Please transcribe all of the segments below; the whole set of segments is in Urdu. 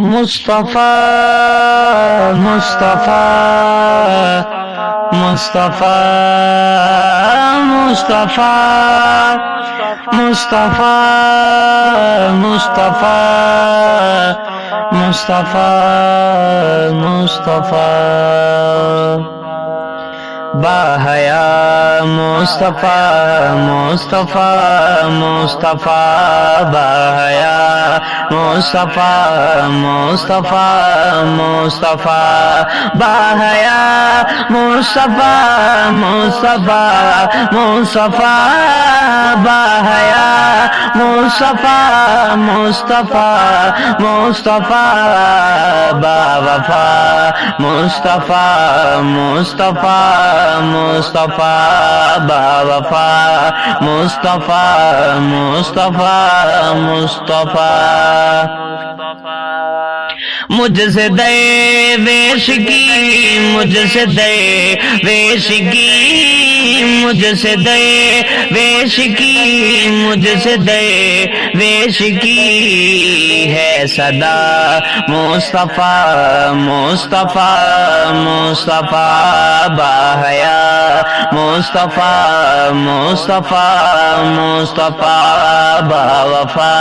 مصطفیٰ مصطفیٰ مصطفیٰ مصطفیٰ مصطفیٰ مصطفیٰ مصطفیٰ مصطفیٰ باحیا مصطفیٰ مصطفیٰ مصطفیٰ باحیا مصطفیٰ مصطفیٰ مصطفیٰ باحیا مصطفیٰ مصطفیٰ مصطفیٰ باحیا مصطفیٰ مصطفیٰ مصطفیٰ باوفا مصطفیٰ مصطفیٰ مصطفیٰ باوفا مصطفیٰ مصطفیٰ مصطفیٰ مجھ سے درویش کی مجھ سے درویش کی مجھ سے درویش کی مجھ سے درویش کی ہے صدا مصطفیٰ مصطفیٰ مصطفیٰ باحیا مصطفیٰ مصطفیٰ مصطفیٰ باوفا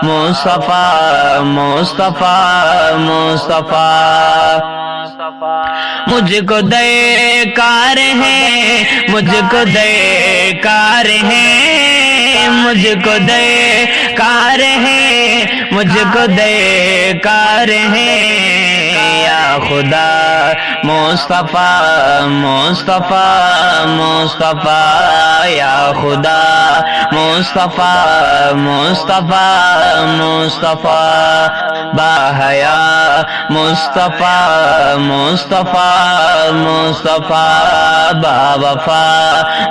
مصطفیٰ مصطفیٰ مصطفیٰ مجھ کو درکار ہے مجھ کو درکار ہے مجھ کو درکار ہے مجھ کو درکار ہے یا خدا مصطفیٰ مصطفیٰ مصطفیٰ یا خدا مصطفیٰ مصطفیٰ مصطفیٰ باحیا مصطفیٰ مصطفیٰ مصطفیٰ باوفا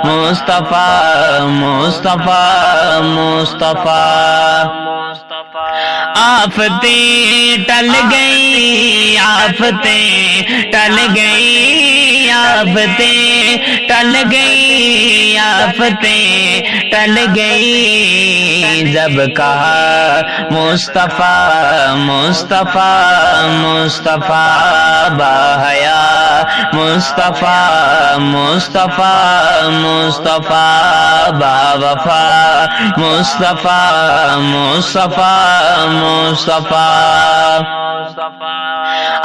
مصطفیٰ مصطفیٰ مصطفیٰ آفتیں ٹل گئی آفتیں ٹل گئی آفتیں ٹل گئی آفتیں ٹل گئی جب کہا مصطفیٰ مصطفیٰ مصطفیٰ باحیا مصطفیٰ مصطفیٰ مصطفیٰ باوفا مصطفیٰ مصطفیٰ مصطفیٰ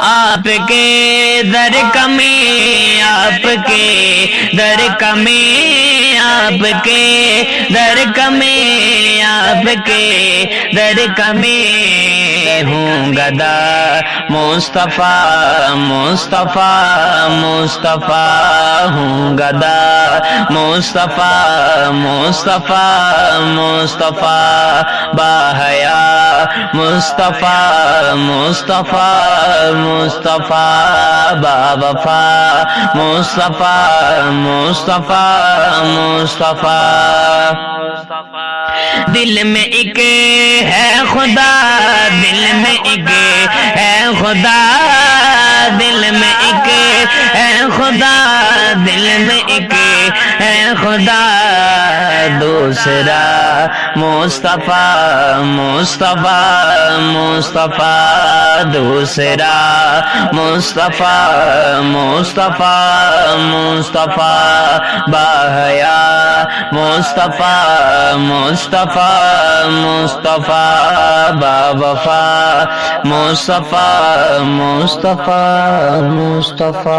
آپ کے در کمی آپ کے در کمی آپ کے در کمی آپ کے در کمی ہوں گدا مصطفیٰ مصطفیٰ مصطفیٰ ہوں گدا مصطفیٰ مصطفیٰ مصطفیٰ باحیا مصطفیٰ مصطفیٰ مصطفیٰ باوفا مصطفیٰ مصطفیٰ مصطفیٰ دل میں ایک ہے خدا دل میں ایک ہے خدا دل میں ایک ہے خدا دل میں ایک ہے خدا دوسرا مصطفیٰ مصطفیٰ مصطفیٰ دوسرا مصطفیٰ مصطفیٰ مصطفیٰ باحیا مصطفیٰ مصطفیٰ مصطفیٰ باوفا مصطفیٰ مصطفیٰ مصطفیٰ